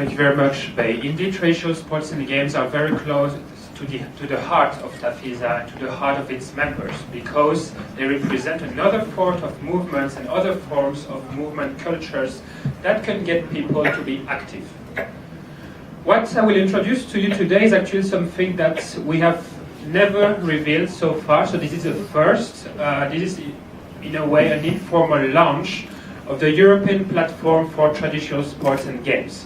Thank you very much, Bei. Indeed, traditional sports and games are very close to the heart of TAFISA and to the heart of its members, because they represent another form of movements and other forms of movement cultures that can get people to be active. What I will introduce to you today is actually something that we have never revealed so far, so this is a first. This is in a way an informal launch of the European platform for traditional sports and games.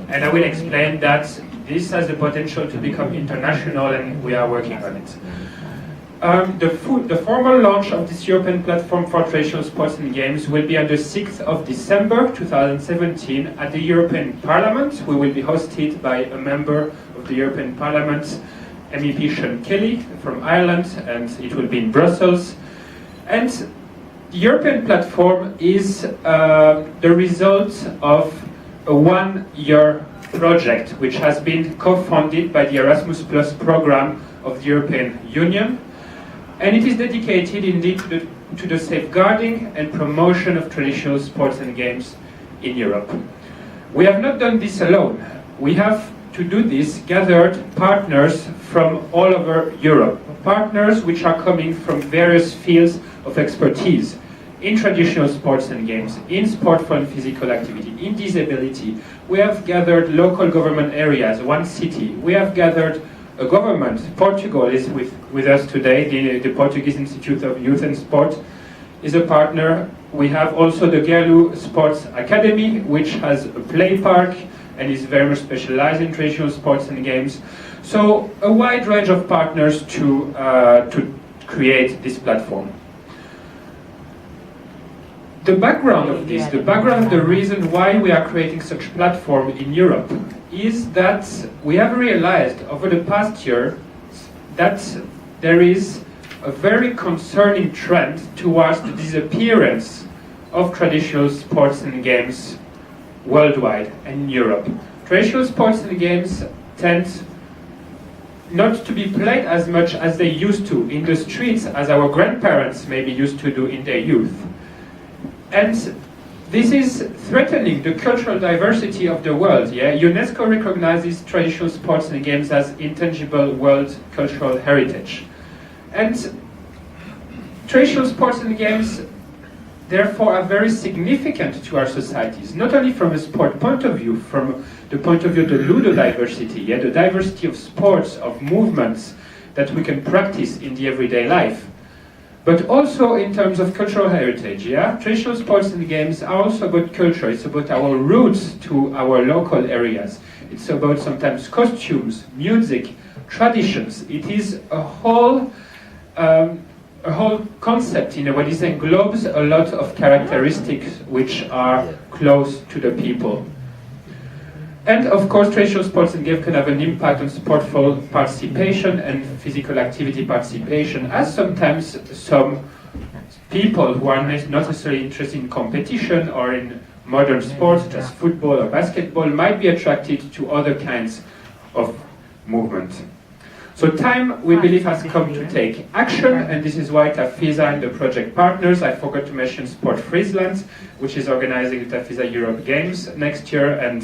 And I will explain that this has the potential to become international, and we are working on it. The formal launch of this European platform for traditional sports and games will be on the 6th of December 2017 at the European Parliament. We will be hosted by a member of the European Parliament, MEP Sean Kelly from Ireland, and it will be in Brussels. And the European platform is the result of a one-year project which has been co-funded by the Erasmus Plus program of the European Union, and it is dedicated indeed to the safeguarding and promotion of traditional sports and games in Europe. We have not done this alone. We have, to do this, gathered partners from all over Europe, partners which are coming from various fields of expertise in traditional sports and games, in sport for physical activity, in disability. We have gathered local government areas, one city. We have gathered a government. Portugal is with us today. The Portuguese Institute of Youth and Sport is a partner. We have also the Gerlu Sports Academy, which has a play park and is very much specialized in traditional sports and games. So a wide range of partners to create this platform. The background of this, the background of the reason why we are creating such a platform in Europe is that we have realized over the past year that there is a very concerning trend towards the disappearance of traditional sports and games worldwide and in Europe. Traditional sports and games tend not to be played as much as they used to in the streets as our grandparents maybe used to do in their youth. And this is threatening the cultural diversity of the world. Yeah? UNESCO recognizes traditional sports and games as intangible world cultural heritage. And traditional sports and games, therefore, are very significant to our societies, not only from a sport point of view, from the point of view of the ludodiversity, yeah? The diversity of sports, of movements that we can practice in the everyday life, but also in terms of cultural heritage. Yeah? Traditional sports and games are also about culture. It's about our roots to our local areas. It's about sometimes costumes, music, traditions. It is a whole concept in a way. This englobes a lot of characteristics which are close to the people. And of course, traditional sports and games can have an impact on sportful participation and physical activity participation, as sometimes some people who are not necessarily interested in competition or in modern sports, such as football or basketball, might be attracted to other kinds of movement. So time, we believe, has come to take action, and this is why TAFISA and the project partners, I forgot to mention Sport Friesland, which is organizing the TAFISA Europe Games next year, and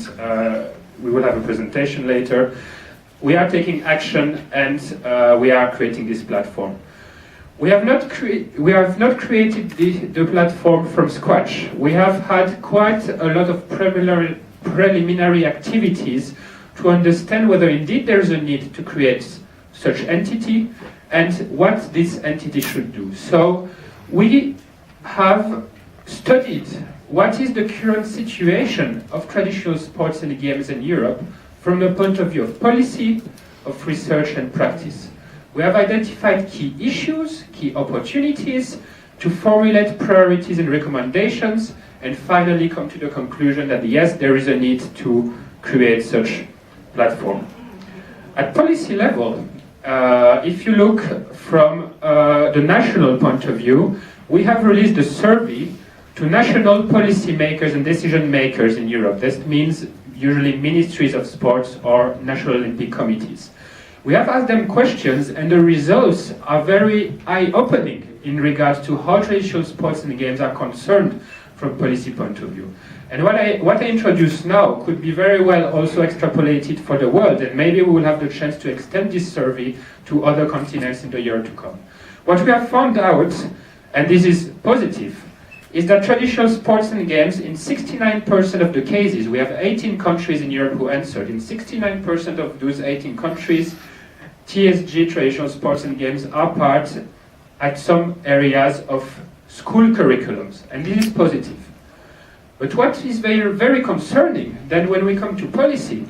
we will have a presentation later. We are taking action, and we are creating this platform. We have not created the platform from scratch. We have had quite a lot of preliminary activities to understand whether indeed there is a need to create such entity and what this entity should do. So we have studied what is the current situation of traditional sports and games in Europe from the point of view of policy, of research and practice. We have identified key issues, key opportunities to formulate priorities and recommendations, and finally come to the conclusion that yes, there is a need to create such platform. At policy level, if you look from the national point of view, we have released a survey to national policy makers and decision makers in Europe. This means usually ministries of sports or national Olympic committees. We have asked them questions, and the results are very eye-opening in regards to how traditional sports and games are concerned from policy point of view. And what I introduce now could be very well also extrapolated for the world, and maybe we will have the chance to extend this survey to other continents in the year to come. What we have found out, and this is positive, is that traditional sports and games, in 69% of the cases, we have 18 countries in Europe who answered, in 69% of those 18 countries, TSG, traditional sports and games, are part at some areas of school curriculums, and this is positive. But what is very, very concerning, then when we come to policy,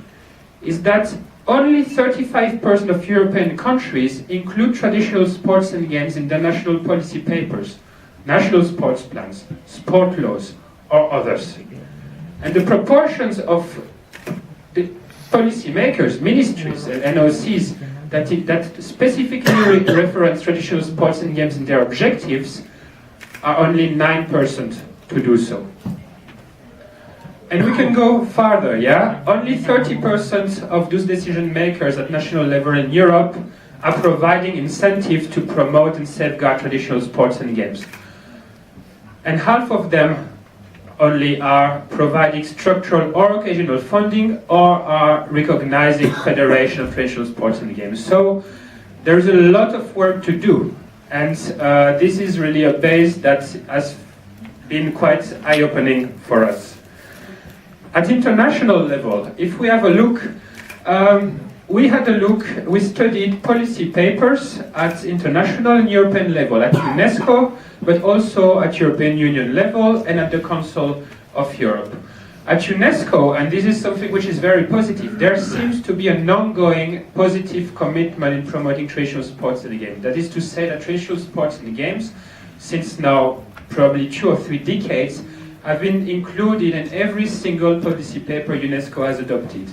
is that only 35% of European countries include traditional sports and games in their national policy papers, national sports plans, sport laws, or others. And the proportions of the policymakers, ministries, and NOCs that specifically reference traditional sports and games in their objectives are only 9% to do so. And we can go farther, yeah? Only 30% of those decision makers at national level in Europe are providing incentives to promote and safeguard traditional sports and games. And half of them only are providing structural or occasional funding or are recognizing federation of traditional sports and games. So there's a lot of work to do. And this is really a base that has been quite eye-opening for us. At international level, if we have a look, we studied policy papers at international and European level, at UNESCO, but also at European Union level and at the Council of Europe. At UNESCO, and this is something which is very positive, there seems to be an ongoing positive commitment in promoting traditional sports and games. That is to say that traditional sports and games, since now probably 2 or 3 decades, have been included in every single policy paper UNESCO has adopted,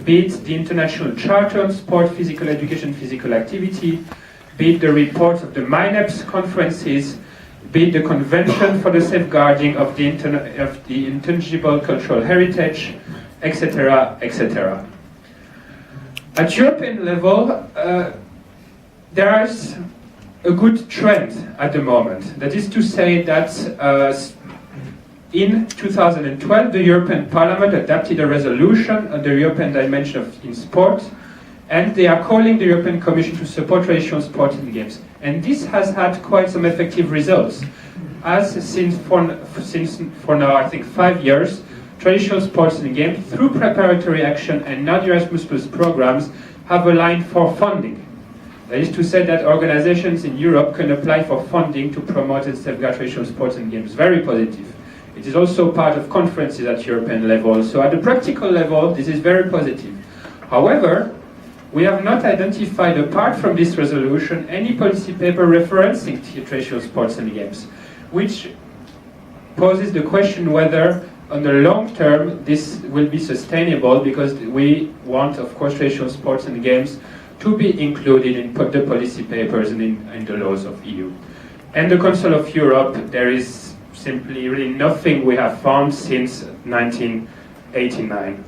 be it the International Charter on Sport, Physical Education, Physical Activity, be it the reports of the MINEPS conferences, be it the Convention for the Safeguarding of the Intangible Cultural Heritage, etc., etc. At European level, there is a good trend at the moment. That is to say that in 2012, the European Parliament adopted a resolution on the European dimension in sport, and they are calling the European Commission to support traditional sports and games. And this has had quite some effective results, as since for now, I think 5 years, traditional sports and games, through preparatory action and non-Erasmus Plus programs, have aligned for funding. That is to say that organizations in Europe can apply for funding to promote and safeguard traditional sports and games. Very positive. It is also part of conferences at European level. So at the practical level, this is very positive. However, we have not identified, apart from this resolution, any policy paper referencing traditional sports and games, which poses the question whether, on the long term, this will be sustainable, because we want, of course, traditional sports and games to be included in the policy papers and in the laws of EU. And the Council of Europe, there is simply really nothing we have found since 1989.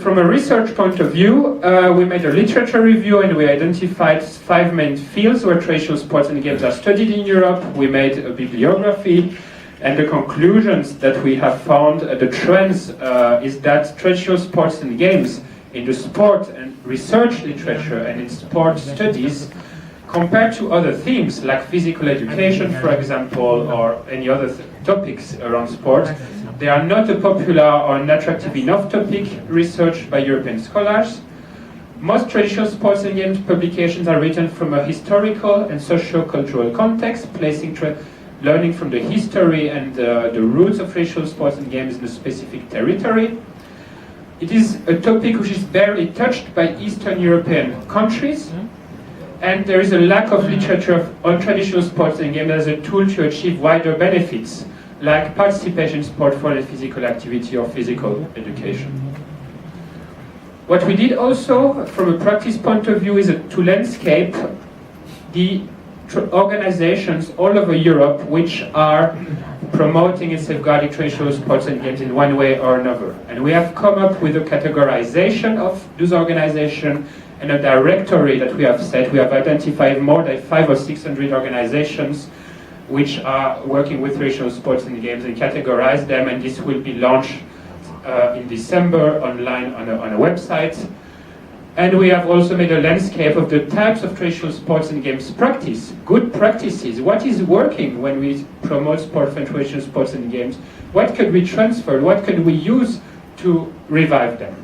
From a research point of view, we made a literature review and we identified 5 main fields where traditional sports and games are studied in Europe. We made a bibliography, and the conclusions that we have found, the trends, is that traditional sports and games in the sport and research literature and in sport studies, compared to other themes like physical education, for example, or any other topics around sport, they are not a popular or an attractive enough topic researched by European scholars. Most traditional sports and games publications are written from a historical and socio-cultural context, placing learning from the history and the roots of traditional sports and games in a specific territory. It is a topic which is barely touched by Eastern European countries, and there is a lack of literature on traditional sports and games as a tool to achieve wider benefits, like participation in sport for physical activity or physical education. What we did also, from a practice point of view, is to landscape the organizations all over Europe which are promoting and safeguarding traditional sports and games in one way or another. And we have come up with a categorization of those organizations and a directory that we have set. We have identified more than 500 or 600 organizations which are working with traditional sports and games and categorize them, and this will be launched in December online on a website. And we have also made a landscape of the types of traditional sports and games practice, good practices. What is working when we promote sport and traditional sports and games? What could we transfer? What can we use to revive them?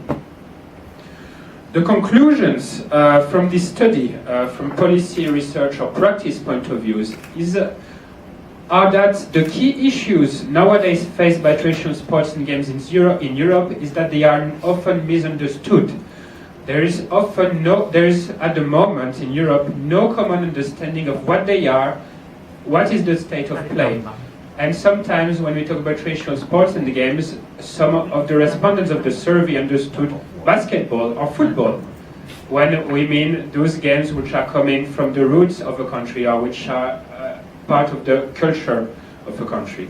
The conclusions from this study, from policy, research, or practice point of views, are that the key issues nowadays faced by traditional sports and games in Europe is that they are often misunderstood. There is at the moment in Europe no common understanding of what they are, what is the state of play. And sometimes when we talk about traditional sports and games, some of the respondents of the survey understood basketball or football, when we mean those games which are coming from the roots of a country or which are part of the culture of a country.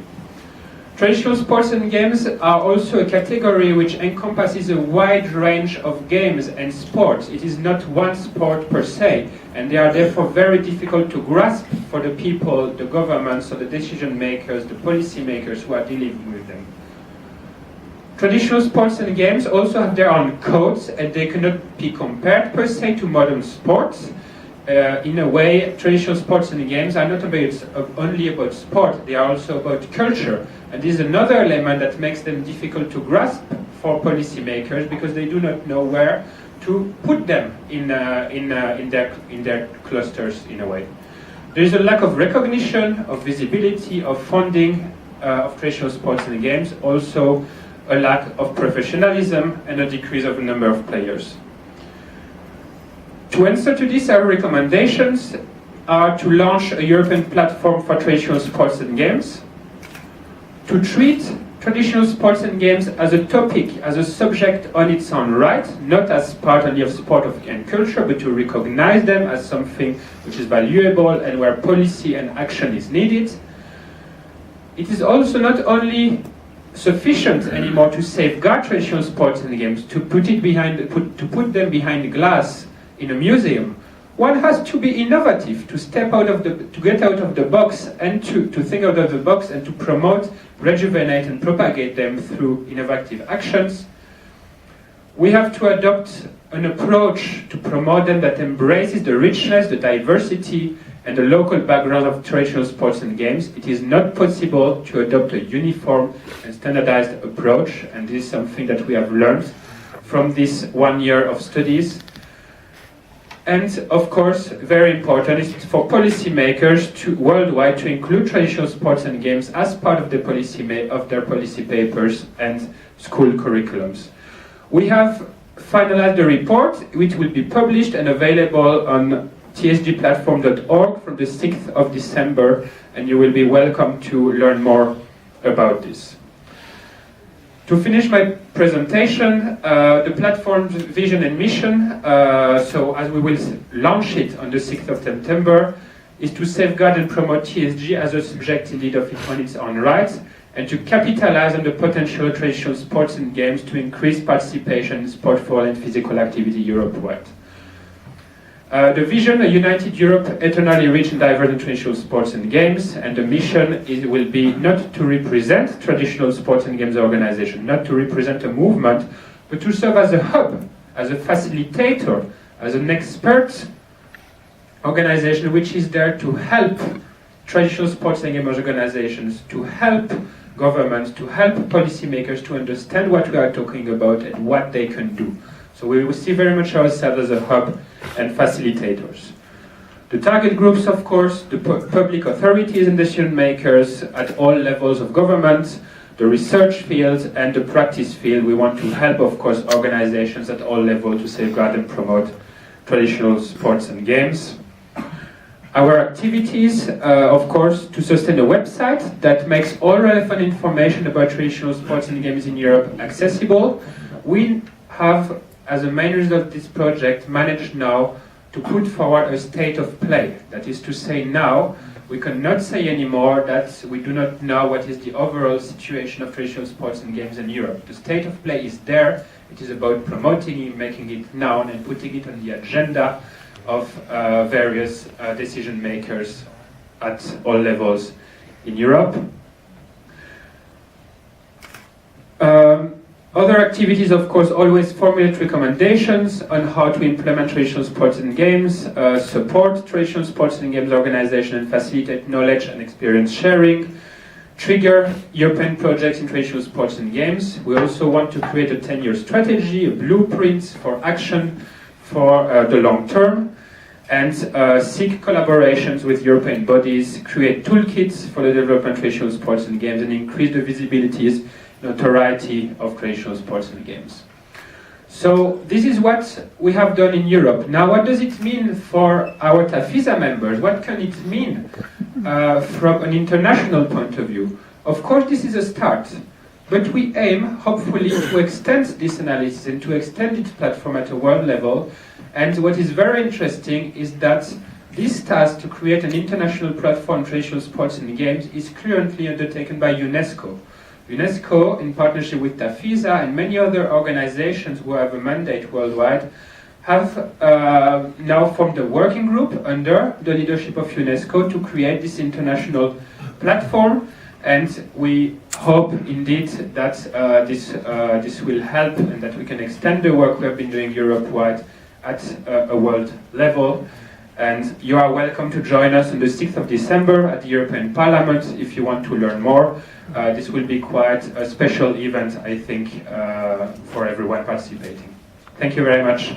Traditional sports and games are also a category which encompasses a wide range of games and sports. It is not one sport per se, and they are therefore very difficult to grasp for the people, the governments, or the decision makers, the policy makers who are dealing with them. Traditional sports and games also have their own codes, and they cannot be compared per se to modern sports. In a way, traditional sports and games are not only about sport, they are also about culture. And this is another element that makes them difficult to grasp for policymakers because they do not know where to put them in their clusters in a way. There is a lack of recognition, of visibility, of funding of traditional sports and games, also a lack of professionalism and a decrease of the number of players. To answer to this, our recommendations are to launch a European platform for traditional sports and games, to treat traditional sports and games as a topic, as a subject on its own right, not as part only of sport and culture, but to recognize them as something which is valuable and where policy and action is needed. It is also not only sufficient anymore to safeguard traditional sports and games, to put them behind glass in a museum. One has to be innovative, to get out of the box and to think out of the box and to promote, rejuvenate and propagate them through innovative actions. We have to adopt an approach to promote them that embraces the richness, the diversity and the local background of traditional sports and games. It is not possible to adopt a uniform and standardized approach, and this is something that we have learned from this 1 year of studies. And of course, very important is for policymakers worldwide to include traditional sports and games as part of their policy papers and school curriculums. We have finalized the report, which will be published and available on tsgplatform.org from the 6th of December, and you will be welcome to learn more about this. To finish my presentation, the platform's vision and mission, so as we will launch it on the 6th of September, is to safeguard and promote TSG as a subject indeed on its own right, and to capitalize on the potential of traditional sports and games to increase participation in sport for all and physical activity Europe-wide. The vision, a united Europe, eternally rich and diverse in traditional sports and games, and the mission will be not to represent traditional sports and games organization, not to represent a movement, but to serve as a hub, as a facilitator, as an expert organization which is there to help traditional sports and games organizations, to help governments, to help policymakers to understand what we are talking about and what they can do. So we will see very much ourselves as a hub and facilitators. The target groups, of course, the public authorities and decision makers at all levels of government, the research field and the practice field. We want to help, of course, organizations at all levels to safeguard and promote traditional sports and games. Our activities, of course, to sustain a website that makes all relevant information about traditional sports and games in Europe accessible. We have, as a main result of this project, managed now to put forward a state of play. That is to say, now we cannot say anymore that we do not know what is the overall situation of traditional sports and games in Europe. The state of play is there. It is about promoting it, making it known, and putting it on the agenda of various decision makers at all levels in Europe. Other activities, of course, always formulate recommendations on how to implement traditional sports and games, support traditional sports and games organization and facilitate knowledge and experience sharing, trigger European projects in traditional sports and games. We also want to create a 10-year strategy, a blueprint for action for the long term, and seek collaborations with European bodies, create toolkits for the development of traditional sports and games, and increase the visibilities notoriety of traditional sports and games. So this is what we have done in Europe. Now, what does it mean for our TAFISA members? What can it mean from an international point of view? Of course, this is a start, but we aim, hopefully, to extend this analysis and to extend its platform at a world level. And what is very interesting is that this task to create an international platform for traditional sports and games is currently undertaken by UNESCO. UNESCO, in partnership with TAFISA and many other organizations who have a mandate worldwide, have now formed a working group under the leadership of UNESCO to create this international platform, and we hope indeed that this will help and that we can extend the work we have been doing Europe-wide at a world level. And you are welcome to join us on the 6th of December at the European Parliament if you want to learn more. This will be quite a special event, I think, for everyone participating. Thank you very much.